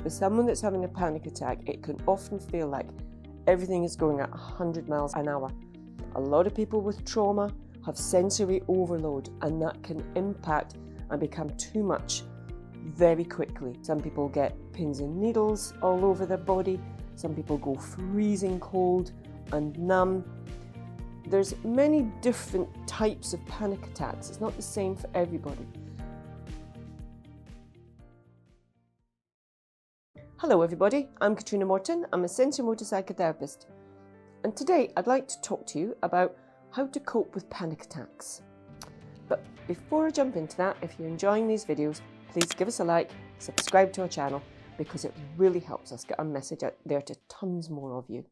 For someone that's having a panic attack, it can often feel like everything is going at 100 miles an hour. A lot of people with trauma have sensory overload, and that can impact and become too much very quickly. Some people get pins and needles all over their body. Some people go freezing cold and numb. There's many different types of panic attacks. It's not the same for everybody. Hello everybody, I'm Catriona Morten. I'm a sensory-motor psychotherapist, and today I'd like to talk to you about how to cope with panic attacks. But before I jump into that, if you're enjoying these videos, please give us a like, subscribe to our channel, because it really helps us get our message out there to tons more of you.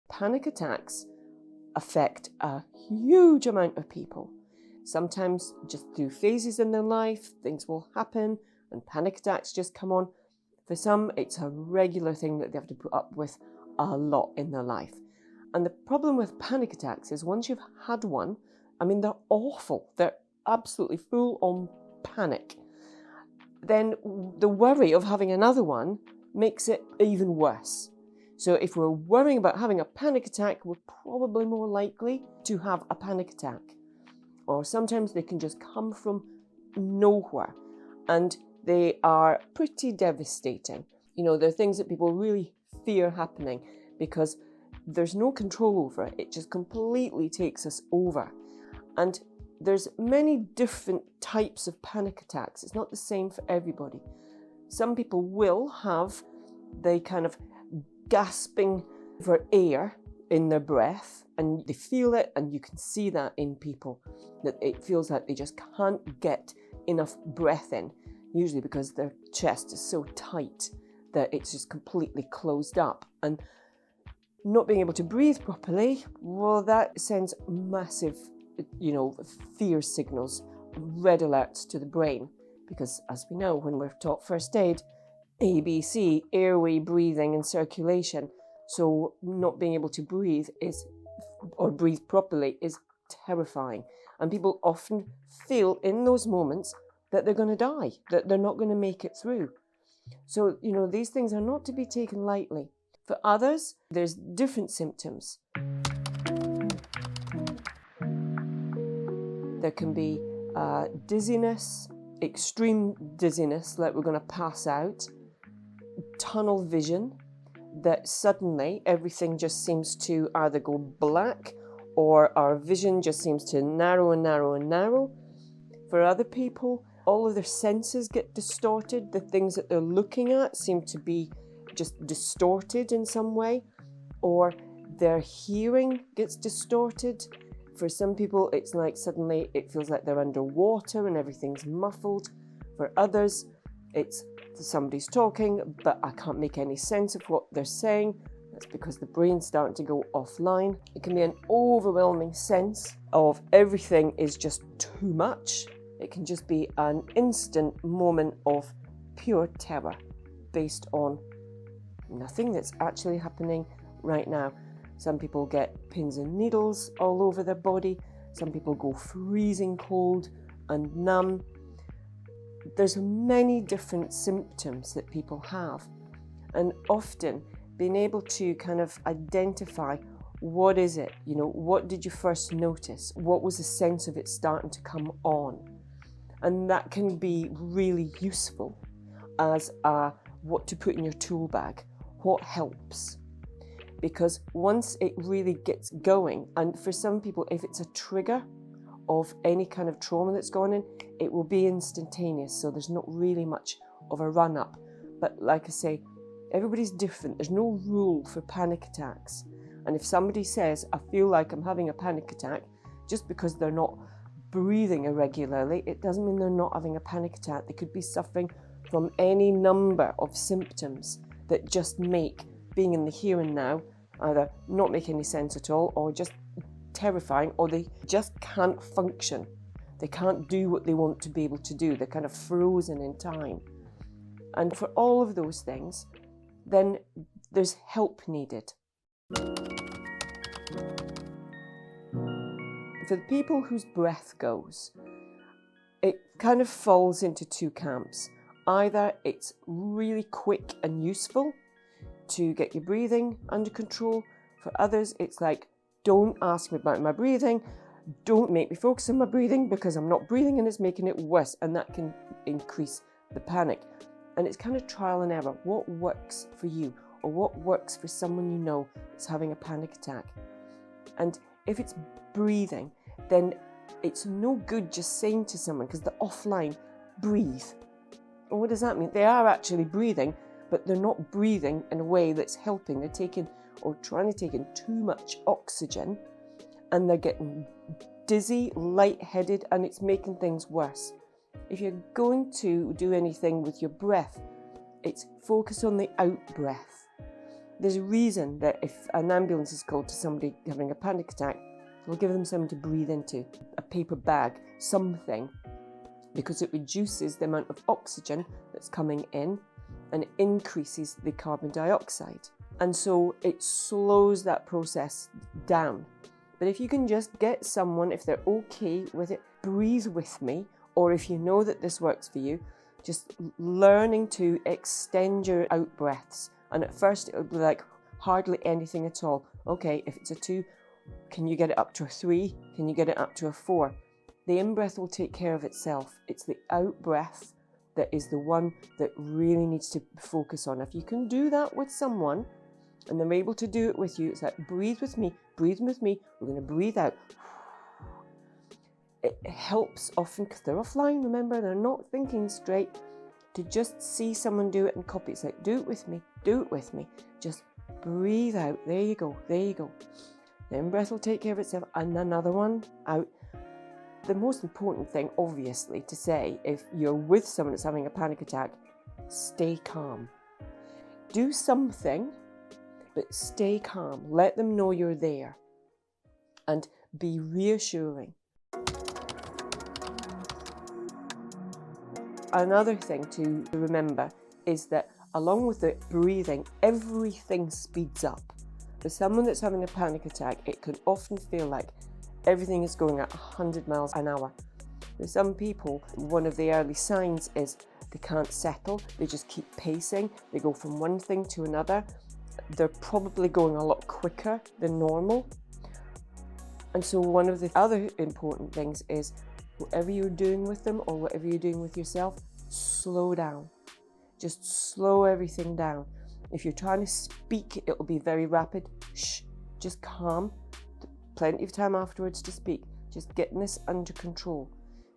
Panic attacks affect a huge amount of people. Sometimes just through phases in their life, things will happen and panic attacks just come on. For some, it's a regular thing that they have to put up with a lot in their life. And the problem with panic attacks is once you've had one, I mean, they're awful. They're absolutely full on panic. Then the worry of having another one makes it even worse. So if we're worrying about having a panic attack, we're probably more likely to have a panic attack. Or sometimes they can just come from nowhere, and they are pretty devastating. You know, they're things that people really fear happening because there's no control over it. It just completely takes us over. And there's many different types of panic attacks. It's not the same for everybody. Some people will have the kind of gasping for air in their breath, and they feel it, and you can see that in people, that it feels like they just can't get enough breath in. Usually because their chest is so tight that it's just completely closed up. And not being able to breathe properly, well, that sends massive, fear signals, red alerts to the brain. Because as we know, when we're taught first aid, ABC, airway, breathing and circulation. So not being able to breathe breathe properly is terrifying. And people often feel in those moments that they're going to die, that they're not going to make it through. So, these things are not to be taken lightly. For others, there's different symptoms. There can be dizziness, extreme dizziness, like we're going to pass out, tunnel vision, that suddenly everything just seems to either go black or our vision just seems to narrow and narrow and narrow. For other people, all of their senses get distorted. The things that they're looking at seem to be just distorted in some way, or their hearing gets distorted. For some people, it's like suddenly it feels like they're underwater and everything's muffled. For others, it's somebody's talking, but I can't make any sense of what they're saying. That's because the brain's starting to go offline. It can be an overwhelming sense of everything is just too much. It can just be an instant moment of pure terror based on nothing that's actually happening right now. Some people get pins and needles all over their body. Some people go freezing cold and numb. There's many different symptoms that people have, and often being able to kind of identify what is it, what did you first notice? What was the sense of it starting to come on? And that can be really useful as what to put in your tool bag, what helps. Because once it really gets going, and for some people, if it's a trigger of any kind of trauma that's gone in, it will be instantaneous. So there's not really much of a run up. But like I say, everybody's different. There's no rule for panic attacks. And if somebody says, I feel like I'm having a panic attack, just because they're not breathing irregularly, it doesn't mean they're not having a panic attack. They could be suffering from any number of symptoms that just make being in the here and now either not make any sense at all, or just terrifying, or they just can't function. They can't do what they want to be able to do. They're kind of frozen in time. And for all of those things, then there's help needed. For the people whose breath goes, it kind of falls into two camps. Either it's really quick and useful to get your breathing under control. For others, it's like, don't ask me about my breathing, don't make me focus on my breathing because I'm not breathing and it's making it worse, and that can increase the panic. And it's kind of trial and error. What works for you, or what works for someone you know that's having a panic attack? And if it's breathing, then it's no good just saying to someone, because they're offline, breathe. And what does that mean? They are actually breathing, but they're not breathing in a way that's helping. They're taking or trying to take in too much oxygen, and they're getting dizzy, lightheaded, and it's making things worse. If you're going to do anything with your breath, it's focus on the out breath. There's a reason that if an ambulance is called to somebody having a panic attack, we'll give them something to breathe into, a paper bag, something, because it reduces the amount of oxygen that's coming in and increases the carbon dioxide. And so it slows that process down. But if you can just get someone, if they're okay with it, breathe with me, or if you know that this works for you, just learning to extend your out breaths. And at first it'll be like hardly anything at all. Okay, if it's a 2, can you get it up to a 3? Can you get it up to a 4? The in-breath will take care of itself. It's the out-breath that is the one that really needs to focus on. If you can do that with someone and they're able to do it with you, it's like, breathe with me, we're going to breathe out. It helps often, because they're offline, remember, they're not thinking straight, to just see someone do it and copy. It's like, do it with me, just breathe out. There you go. The in-breath will take care of itself, and another one out. The most important thing, obviously, to say if you're with someone that's having a panic attack, stay calm. Do something, but stay calm. Let them know you're there and be reassuring. Another thing to remember is that along with the breathing, everything speeds up. For someone that's having a panic attack, it can often feel like everything is going at 100 miles an hour. For some people, one of the early signs is they can't settle, they just keep pacing, they go from one thing to another. They're probably going a lot quicker than normal. And so one of the other important things is, whatever you're doing with them or whatever you're doing with yourself, slow down. Just slow everything down. If you're trying to speak, it'll be very rapid. Shh, just calm. Plenty of time afterwards to speak. Just getting this under control.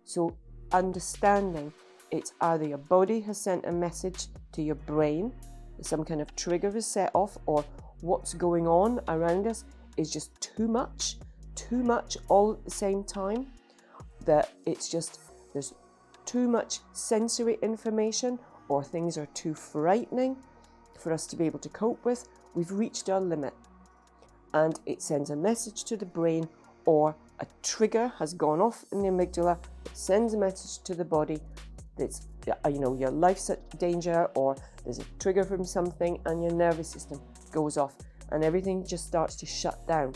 So understanding it's either your body has sent a message to your brain, some kind of trigger is set off, or what's going on around us is just too much all at the same time, that it's just, there's too much sensory information, or things are too frightening for us to be able to cope with. We've reached our limit, and it sends a message to the brain, or a trigger has gone off in the amygdala. It sends a message to the body that's, your life's at danger, or there's a trigger from something, and your nervous system goes off and everything just starts to shut down.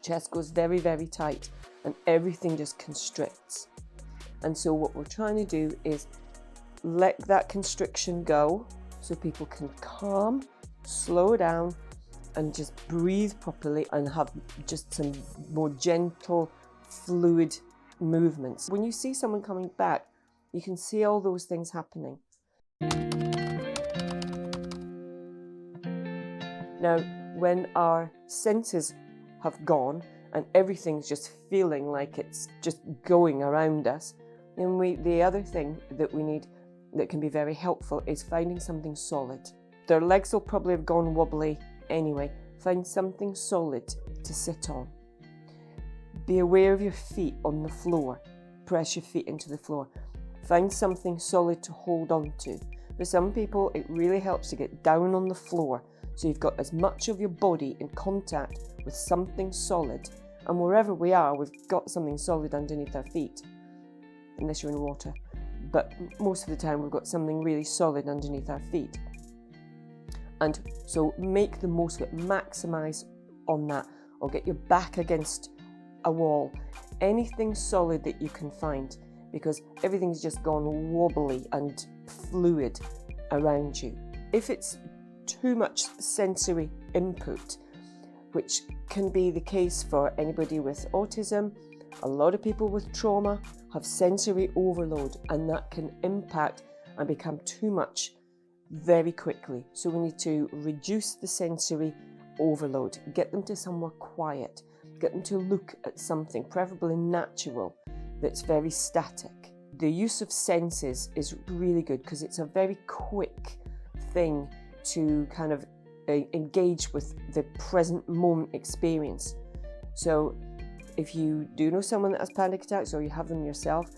Chest goes very, very tight and everything just constricts. And so what we're trying to do is let that constriction go so people can calm, slow down, and just breathe properly and have just some more gentle, fluid movements. When you see someone coming back, you can see all those things happening. Now, when our senses have gone and everything's just feeling like it's just going around us, then the other thing that we need that can be very helpful is finding something solid. Their legs will probably have gone wobbly anyway. Find something solid to sit on. Be aware of your feet on the floor. Press your feet into the floor. Find something solid to hold on to. For some people, it really helps to get down on the floor, so you've got as much of your body in contact with something solid. And wherever we are, we've got something solid underneath our feet, unless you're in water. But most of the time, we've got something really solid underneath our feet. And so make the most of it, maximise on that, or get your back against a wall. Anything solid that you can find, because everything's just gone wobbly and fluid around you. If it's too much sensory input, which can be the case for anybody with autism, a lot of people with trauma have sensory overload, and that can impact and become too much very quickly. So we need to reduce the sensory overload, get them to somewhere quiet, get them to look at something, preferably natural, that's very static. The use of senses is really good because it's a very quick thing to kind of engage with the present moment experience. So if you do know someone that has panic attacks or you have them yourself,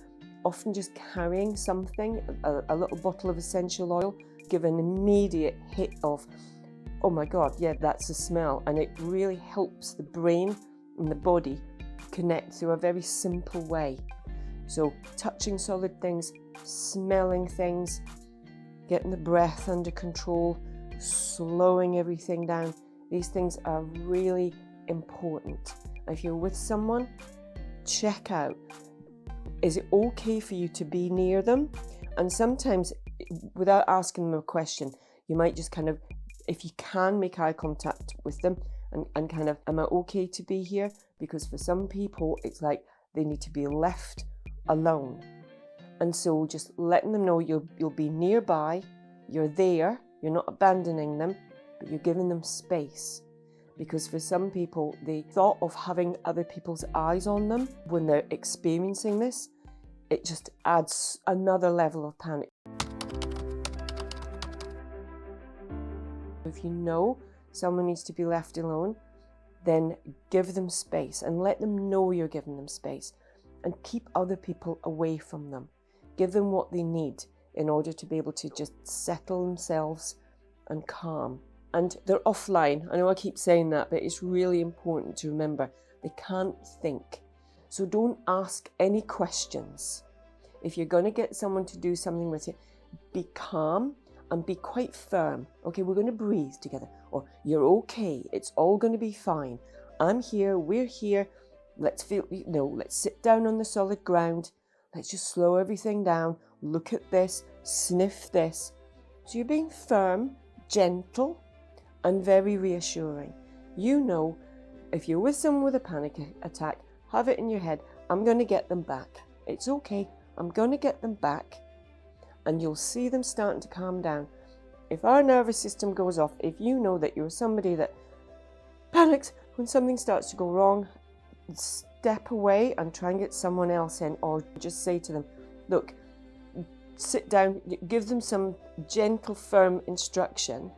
often just carrying something, a little bottle of essential oil, give an immediate hit of, oh my God, yeah, that's the smell. And it really helps the brain and the body connect through a very simple way. So touching solid things, smelling things, getting the breath under control, slowing everything down. These things are really important. If you're with someone, check out, is it okay for you to be near them? And sometimes, without asking them a question, you might just kind of, if you can, make eye contact with them and kind of, am I okay to be here? Because for some people, it's like they need to be left alone. And so just letting them know you'll be nearby, you're there, you're not abandoning them, but you're giving them space. Because for some people, the thought of having other people's eyes on them when they're experiencing this, it just adds another level of panic. If you know someone needs to be left alone, then give them space and let them know you're giving them space, and keep other people away from them. Give them what they need in order to be able to just settle themselves and calm. And they're offline. I know I keep saying that, but it's really important to remember they can't think. So don't ask any questions. If you're going to get someone to do something with you, be calm and be quite firm. Okay, we're going to breathe together. Or you're okay. It's all going to be fine. I'm here. We're here. Let's sit down on the solid ground. Let's just slow everything down. Look at this. Sniff this. So you're being firm, gentle, and very reassuring. You know, if you're with someone with a panic attack, have it in your head, I'm going to get them back. It's okay, I'm going to get them back. And you'll see them starting to calm down. If our nervous system goes off, if you know that you're somebody that panics when something starts to go wrong, step away and try and get someone else in, or just say to them, look, sit down, give them some gentle, firm instruction,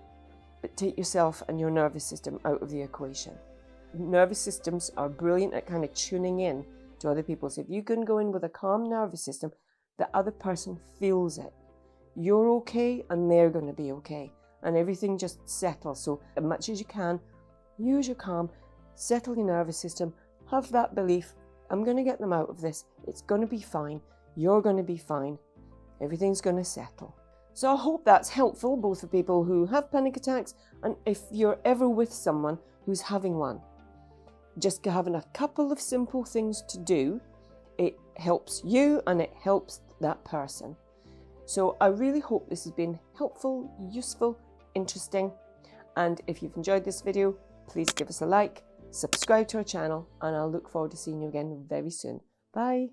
but take yourself and your nervous system out of the equation. Nervous systems are brilliant at kind of tuning in to other people. So if you can go in with a calm nervous system, the other person feels it. You're okay and they're going to be okay. And everything just settles. So as much as you can, use your calm, settle your nervous system, have that belief, I'm going to get them out of this. It's going to be fine. You're going to be fine. Everything's going to settle. So I hope that's helpful, both for people who have panic attacks and if you're ever with someone who's having one. Just having a couple of simple things to do, it helps you and it helps that person. So I really hope this has been helpful, useful, interesting. And if you've enjoyed this video, please give us a like, subscribe to our channel, and I'll look forward to seeing you again very soon. Bye.